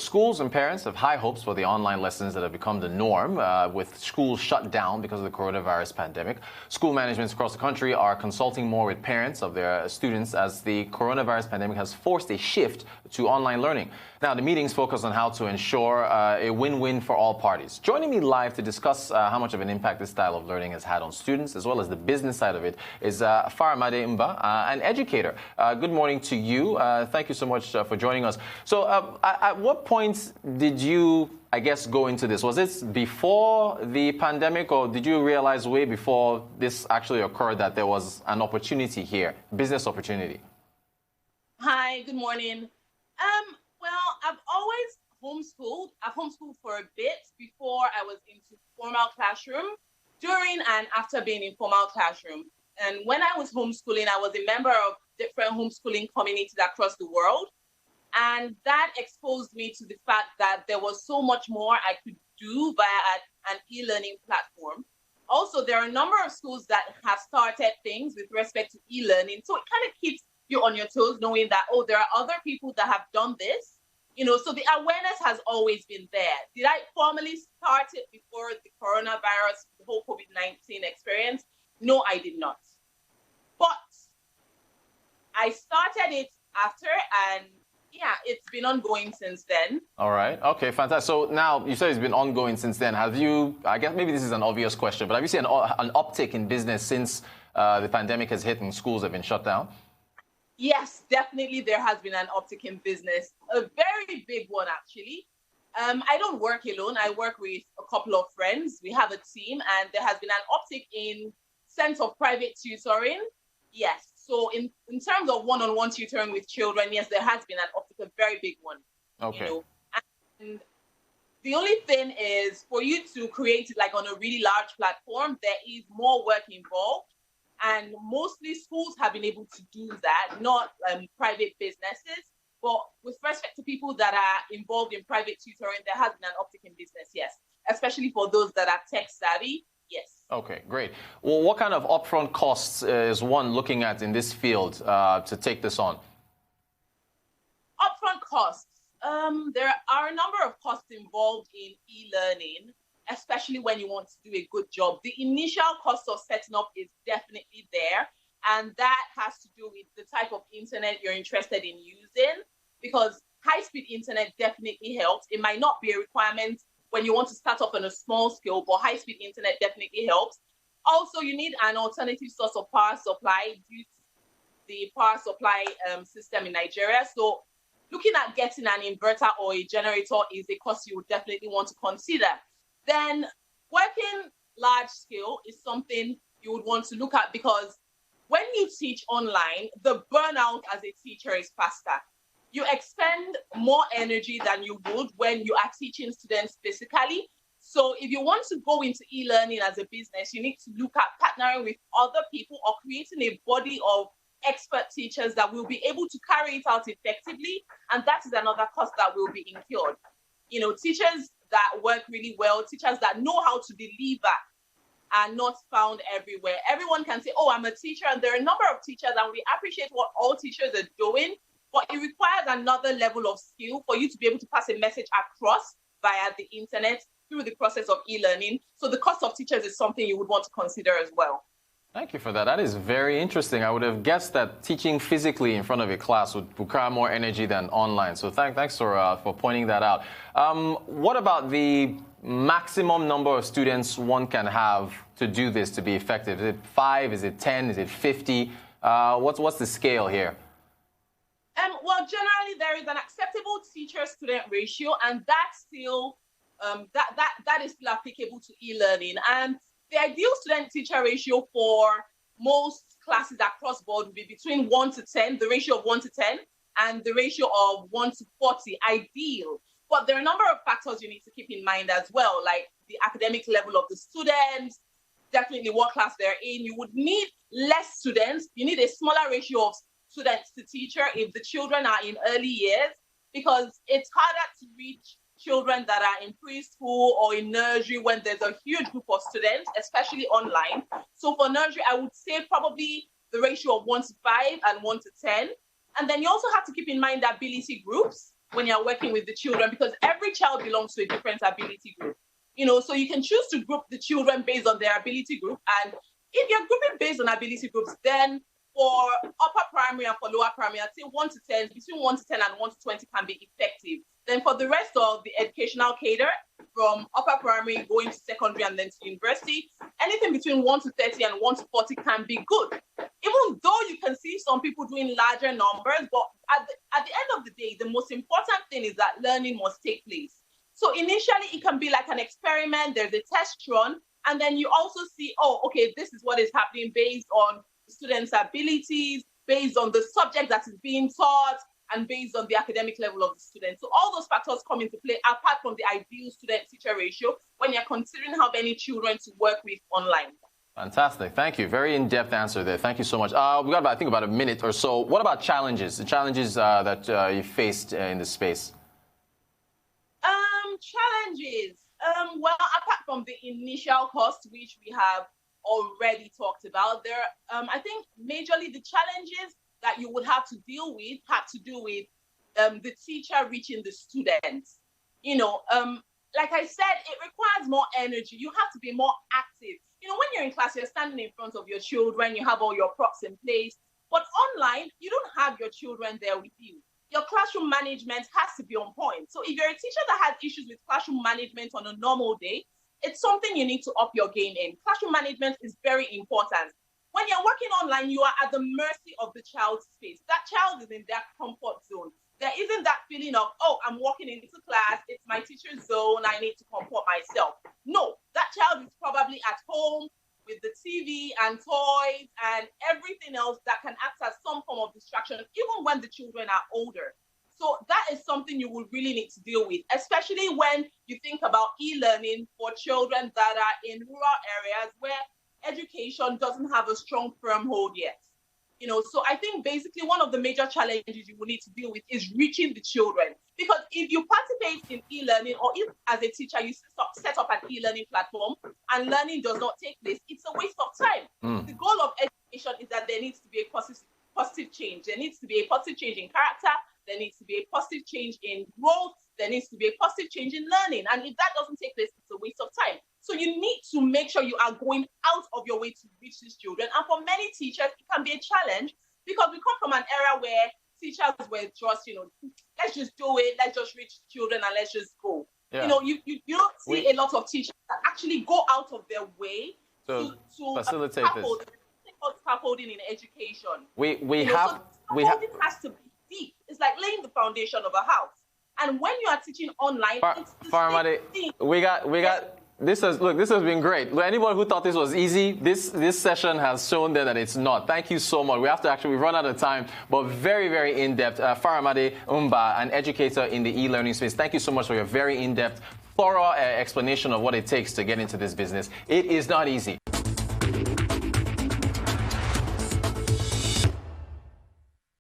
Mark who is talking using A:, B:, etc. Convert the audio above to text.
A: schools and parents have high hopes for the online lessons that have become the norm with schools shut down because of the coronavirus pandemic. School managements across the country are consulting more with parents of their students as the coronavirus pandemic has forced a shift to online learning. Now, the meetings focus on how to ensure a win-win for all parties. Joining me live to discuss how much of an impact this style of learning has had on students, as well as the business side of it, is Faramade Mbah, an educator. Good morning to you. Thank you so much for joining us. So at what point did you, I guess, go into this? Was this before the pandemic, or did you realize way before this actually occurred that there was an opportunity here, business opportunity?
B: Hi, good morning. Well, I've always homeschooled. I've homeschooled for a bit before I was into formal classroom, during and after being in formal classroom. And when I was homeschooling, I was a member of different homeschooling communities across the world. And that exposed me to the fact that there was so much more I could do via an e-learning platform. Also, there are a number of schools that have started things with respect to e-learning. So it kind of keeps you on your toes, knowing that, oh, there are other people that have done this. So the awareness has always been there. Did I formally start it before the coronavirus, the whole COVID-19 experience? No, I did not. But I started it after, and yeah, it's been ongoing since then.
A: All right. Okay, fantastic. So now you said it's been ongoing since then. Have you, I guess maybe this is an obvious question, but have you seen an uptick in business since the pandemic has hit and schools have been shut down?
B: Yes, definitely there has been an uptick in business, a very big one, actually. I don't work alone. I work with a couple of friends. We have a team, and there has been an uptick in sense of private tutoring. Yes. So in terms of one-on-one tutoring with children, yes, there has been an uptick, a very big one.
A: Okay.
B: And the only thing is for you to create it like on a really large platform, there is more work involved. And mostly schools have been able to do that, not private businesses. But with respect to people that are involved in private tutoring, there has been an uptick in business, yes, especially for those that are tech savvy. Yes. Okay,
A: great. Well, what kind of upfront costs is one looking at in this field to take this on?
B: Upfront costs. There are a number of costs involved in e-learning, especially when you want to do a good job. The initial cost of setting up is definitely there, and that has to do with the type of internet you're interested in using, because high-speed internet definitely helps. It might not be a requirement when you want to start off on a small scale, but high-speed internet definitely helps. Also, you need an alternative source of power supply due to the power supply system in Nigeria. So looking at getting an inverter or a generator is a cost you would definitely want to consider. Then working large scale is something you would want to look at, because when you teach online, the burnout as a teacher is faster. You expend more energy than you would when you are teaching students physically. So if you want to go into e-learning as a business, you need to look at partnering with other people or creating a body of expert teachers that will be able to carry it out effectively. And that is another cost that will be incurred. Teachers that work really well, teachers that know how to deliver, are not found everywhere. Everyone can say, oh, I'm a teacher, and there are a number of teachers, and we appreciate what all teachers are doing, but it requires another level of skill for you to be able to pass a message across via the internet through the process of e-learning. So the cost of teachers is something you would want to consider as well.
A: Thank you for that. That is very interesting. I would have guessed that teaching physically in front of a class would require more energy than online. So thanks for pointing that out. What about the maximum number of students one can have to do this to be effective? Is it 5? Is it 10? Is it 50? What's the scale here?
B: Well, generally there is an acceptable teacher-student ratio, and that's still that is still applicable to e-learning. And the ideal student-teacher ratio for most classes across board would be between 1 to 10, the ratio of 1 to 10, and the ratio of 1 to 40, ideal. But there are a number of factors you need to keep in mind as well, like the academic level of the students, definitely what class they're in. You would need less students. You need a smaller ratio of students to teacher if the children are in early years, because it's harder to reach children that are in preschool or in nursery when there's a huge group of students, especially online. So for nursery, I would say probably the ratio of 1 to 5 and 1 to 10. And then you also have to keep in mind the ability groups. when you're working with the children, because every child belongs to a different ability group. So you can choose to group the children based on their ability group. And if you're grouping based on ability groups, then for upper primary and for lower primary, I'd say 1 to 10, between 1 to 10 and 1 to 20 can be effective. Then for the rest of the educational cadre, from upper primary going to secondary and then to university, anything between 1 to 30 and 1 to 40 can be good. Even though you can see some people doing larger numbers, but at the end of the day, the most important thing is that learning must take place. So initially, it can be like an experiment. There's a test run, and then you also see, oh, okay, this is what is happening based on the students' abilities, based on the subject that is being taught, and based on the academic level of the student. So all those factors come into play apart from the ideal student-teacher ratio when you're considering how many children to work with online.
A: Fantastic. Thank you. Very in-depth answer there. Thank you so much. We got, I think, about a minute or so. What about challenges? The challenges that you faced in this space?
B: Challenges. Well, apart from the initial cost, which we have already talked about, there, I think majorly the challenges that you would have to deal with had to do with the teacher reaching the students. Like I said, it requires more energy. You have to be more active. When you're in class, you're standing in front of your children, you have all your props in place. But online, you don't have your children there with you. Your classroom management has to be on point. So if you're a teacher that has issues with classroom management on a normal day, it's something you need to up your game in. Classroom management is very important. When you're working online, you are at the mercy of the child's space. That child is in their comfort zone. There isn't that feeling of, oh, I'm walking into class, it's my teacher's zone, I need to comport myself. No, that child is probably at home with the TV and toys and everything else that can act as some form of distraction, even when the children are older. So that is something you will really need to deal with, especially when you think about e-learning for children that are in rural areas where education doesn't have a strong firm hold yet. So I think basically one of the major challenges you will need to deal with is reaching the children. Because if you participate in e-learning, or if as a teacher you set up an e-learning platform and learning does not take place, it's a waste of time. The goal of education is that there needs to be a positive change. There needs to be a positive change in character. There needs to be a positive change in growth. There needs to be a positive change in learning. And if that doesn't take place, it's a waste of time. So you need to make sure you are going out of your way to reach these children. And for many teachers, it can be a challenge because we come from an era where teachers were just, let's just do it, let's just reach children and let's just go. Yeah. You don't see a lot of teachers that actually go out of their way to
A: facilitate this.
B: Scaffolding in education.
A: Scaffolding
B: has to be deep. It's like laying the foundation of a house. And when you are teaching online, it's the
A: Faramade, we got. This has been great. Anyone who thought this was easy, this session has shown that it's not. Thank you so much. We've run out of time, but very, very in-depth. Faramade Mbah, an educator in the e-learning space. Thank you so much for your very in-depth, thorough explanation of what it takes to get into this business. It is not easy.